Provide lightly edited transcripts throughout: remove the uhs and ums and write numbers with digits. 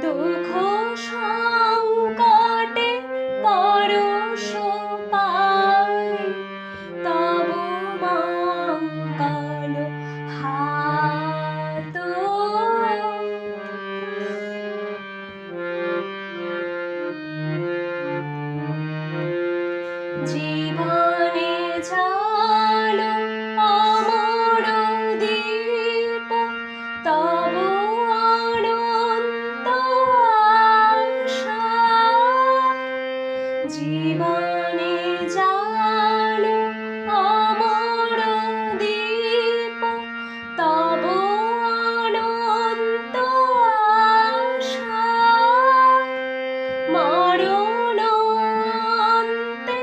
দুঃখ সংকটে পরশ পাই তবু মঙ্গল হাত। জীবনে জালো অমর দীপ তবু অনন্ত আশা। জীবনে জালো অমর দীপ তবু অনন্ত আশা। মরণ অন্তে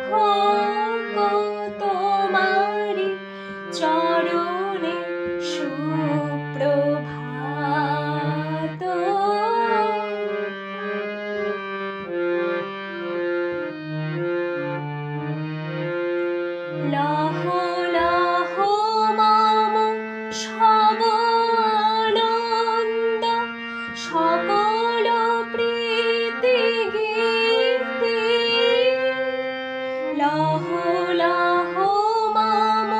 হোক তোমারি চরণে সুপ্রভাত। লহ লহ মম সব আনন্দ সকল প্রীতি গীতি। লহ লহ মম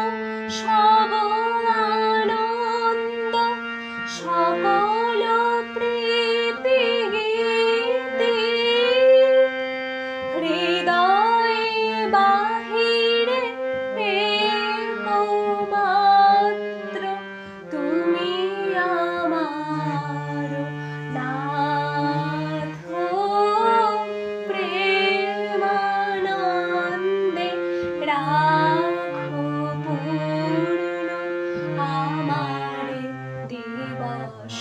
সব আনন্দ সকল প্রীতি গীতি। হৃদয়ে বাহিরে একমাত্র তুমি আমার নাথ। প্রেমানন্দে রাখো পূর্ণ আমারে দিবস।